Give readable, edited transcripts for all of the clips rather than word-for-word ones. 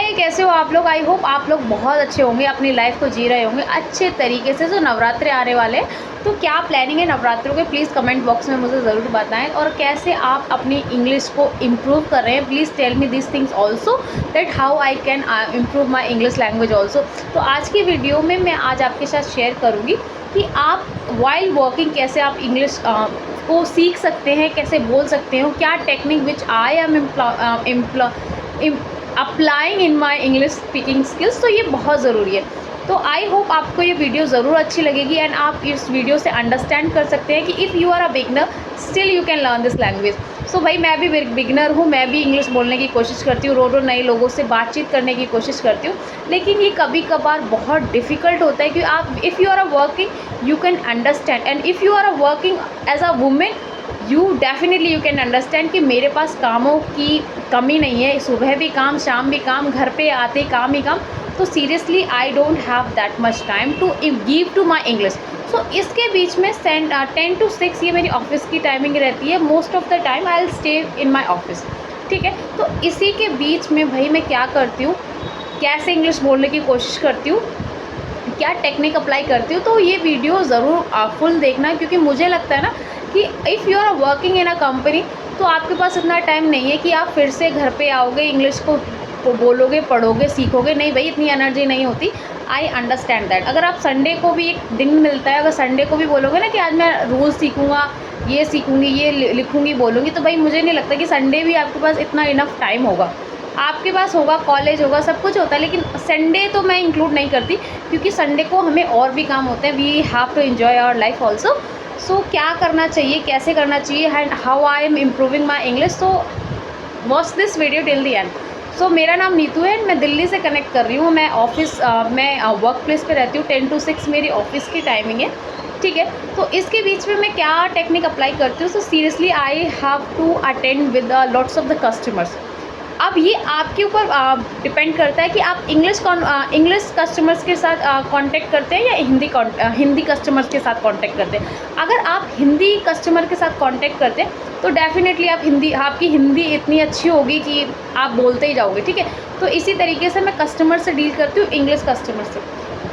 हाय, कैसे हो आप लोग। आई होप आप लोग बहुत अच्छे होंगे, अपनी लाइफ को जी रहे होंगे अच्छे तरीके से। जो नवरात्रे आने वाले हैं, तो क्या प्लानिंग है नवरात्रों के, प्लीज़ कमेंट बॉक्स में मुझे ज़रूर बताएं। और कैसे आप अपनी इंग्लिश को इम्प्रूव कर रहे हैं, please tell me this things also, that how I can improve my English language also. तो आज की वीडियो में मैं आज आपके साथ शेयर करूँगी कि आप वाइल वर्किंग कैसे आप इंग्लिश को सीख सकते हैं, कैसे बोल सकते हो, क्या technique which I am applying in my English speaking skills. तो ये बहुत ज़रूरी है। तो आई होप आपको ये वीडियो ज़रूर अच्छी लगेगी एंड आप इस वीडियो से अंडरस्टैंड कर सकते हैं कि if you are a beginner still you can learn this language. So भाई, मैं भी बिगनर हूँ, मैं भी इंग्लिश बोलने की कोशिश करती हूँ, रोज़ नए लोगों से बातचीत करने की कोशिश करती हूँ, लेकिन ये कभी कभार बहुत डिफ़िकल्ट होता है कि आप if you are a working you can understand, and if you are a working as a women you definitely you can understand कि मेरे पास कामों की कमी नहीं है, सुबह भी काम, शाम भी काम, घर पे आते काम ही काम। तो seriously I don't have that much time to give to my English. So इसके बीच में 10 to 6 ये मेरी ऑफिस की टाइमिंग रहती है। Most of the time I will stay in my office, ठीक है। तो इसी के बीच में भाई मैं क्या करती हूँ, कैसे इंग्लिश बोलने की कोशिश करती हूँ, क्या टेक्निक अप्लाई करती हूँ। तो ये वीडियो ज़रूर फुल देखना, क्योंकि मुझे लगता है ना कि if you are working in a company तो आपके पास इतना टाइम नहीं है कि आप फिर से घर पे आओगे, इंग्लिश को बोलोगे, पढ़ोगे, सीखोगे। नहीं भाई, इतनी एनर्जी नहीं होती। I understand that. अगर आप संडे को भी एक दिन मिलता है, अगर संडे को भी बोलोगे ना कि आज मैं रूल सीखूंगा, ये सीखूंगी, ये लिखूंगी, बोलूँगी, तो भाई मुझे नहीं लगता कि संडे भी आपके पास इतना इनफ टाइम होगा। आपके पास होगा, कॉलेज होगा, सब कुछ होता है, लेकिन संडे तो मैं इंक्लूड नहीं करती, क्योंकि संडे को हमें और भी काम होते हैं। We have to enjoy our life also. So क्या करना चाहिए, कैसे करना चाहिए, and how I am improving my English. So watch this video till the end. So मेरा नाम नीतू है, मैं दिल्ली से कनेक्ट कर रही हूँ। मैं मैं वर्क प्लेस पर रहती हूँ। 10 to 6 मेरी ऑफिस की टाइमिंग है, ठीक है। तो इसके बीच में मैं क्या टेक्निक अप्लाई करती हूँ। So seriously I have to attend with lots of the customers. अब ये आपके ऊपर डिपेंड करता है कि आप इंग्लिश कस्टमर्स के साथ कांटेक्ट करते हैं या हिंदी कस्टमर्स के साथ कांटेक्ट करते हैं। अगर आप हिंदी कस्टमर के साथ कांटेक्ट करते हैं तो डेफिनेटली आपकी हिंदी इतनी अच्छी होगी कि आप बोलते ही जाओगे, ठीक है। तो इसी तरीके से मैं कस्टमर से डील करती हूँ, इंग्लिश कस्टमर से।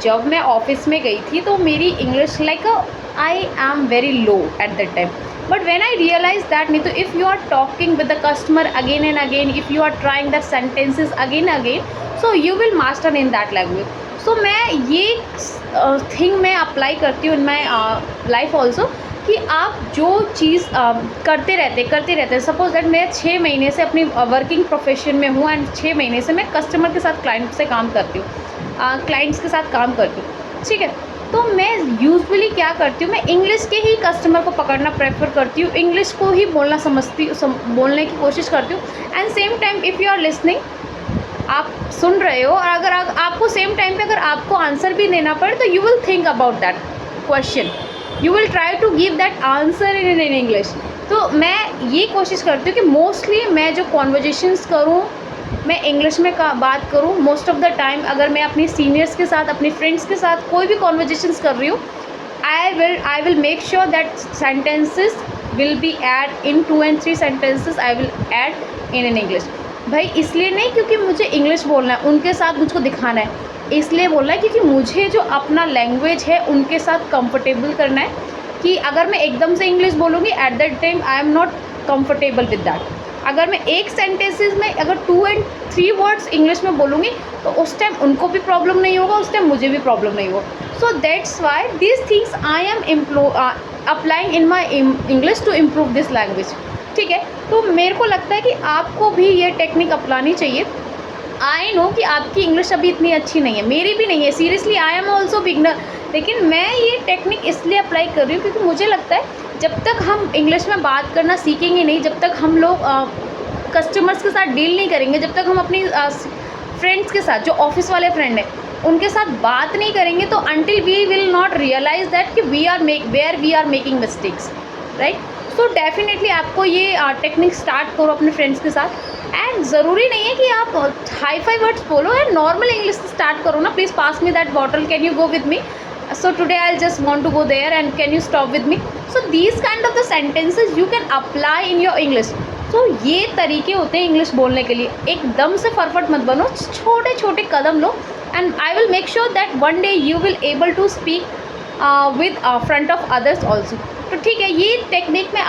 जब मैं ऑफिस में गई थी तो मेरी English like I am very low at that time, but when I realized that Neetu, if you are talking with the customer again and again, if you are trying the sentences again and again, so you will master in that language. So मैं ये thing मैं apply करती हूँ इन my life also, कि आप जो चीज़ करते रहते। सपोज दैट मैं 6 महीने से अपनी वर्किंग प्रोफेशन में हूँ एंड 6 महीने से मैं कस्टमर के साथ, क्लाइंट से काम करती हूँ, क्लाइंट्स के साथ काम करती हूँ, ठीक है। तो मैं यूजुअली क्या करती हूँ, मैं इंग्लिश के ही कस्टमर को पकड़ना प्रेफर करती हूँ, इंग्लिश को ही बोलना बोलने की कोशिश करती हूँ। And same time if you are listening, आप सुन रहे हो, और अगर आपको सेम टाइम पे अगर आपको आंसर भी देना पड़े तो you will think about that question, you will try to give that answer in English. तो मैं ये कोशिश करती हूँ कि मोस्टली मैं जो कॉन्वर्जेशंस करूँ, मैं इंग्लिश में बात करूँ। मोस्ट ऑफ द टाइम अगर मैं अपनी सीनियर्स के साथ, अपने फ्रेंड्स के साथ कोई भी कॉन्वर्जेशंस कर रही हूँ, I will make sure that sentences will be add in 2 and 3 sentences I will add in English. भाई इसलिए नहीं क्योंकि मुझे इंग्लिश बोलना है, उनके साथ मुझको दिखाना है, इसलिए बोलना है क्योंकि मुझे जो अपना लैंग्वेज है उनके साथ कंफर्टेबल करना है। कि अगर मैं एकदम से इंग्लिश बोलूँगी at that time I am not comfortable with that. अगर मैं एक सेंटेंसेस में अगर 2 and 3 वर्ड्स इंग्लिश में बोलूँगी तो उस टाइम उनको भी प्रॉब्लम नहीं होगा, उस टाइम मुझे भी प्रॉब्लम नहीं होगा। So that's why this things I am applying in my English to improve this language, ठीक है। तो मेरे को लगता है कि आपको भी ये टेक्निक अपनानी चाहिए। आई नो कि आपकी इंग्लिश अभी इतनी अच्छी नहीं है, मेरी भी नहीं है, seriously I am also beginner, लेकिन मैं ये टेक्निक इसलिए अप्लाई कर रही हूँ क्योंकि मुझे लगता है जब तक हम इंग्लिश में बात करना सीखेंगे नहीं, जब तक हम लोग कस्टमर्स के साथ डील नहीं करेंगे, जब तक हम अपनी फ्रेंड्स के साथ, जो ऑफिस वाले फ्रेंड हैं उनके साथ बात नहीं करेंगे, तो until we will not realise that कि we are making mistakes, right. So definitely आपको ये टेक्निक स्टार्ट करो अपने फ्रेंड्स के साथ। एंड ज़रूरी नहीं है कि आप हाई फाई वर्ड्स बोलो, एंड नॉर्मल इंग्लिश स्टार्ट करो ना। Please pass me that bottle, can you go with me, so today I'll just want to go there and can you stop with me. So these kind of the sentences you can apply in your English. तो ये तरीके होते हैं English बोलने के लिए। एकदम से फटफट मत बनो, छोटे छोटे कदम लो, and I will make sure that one day you will able to speak with front of others also. तो ठीक है, ये टेक्निक मैं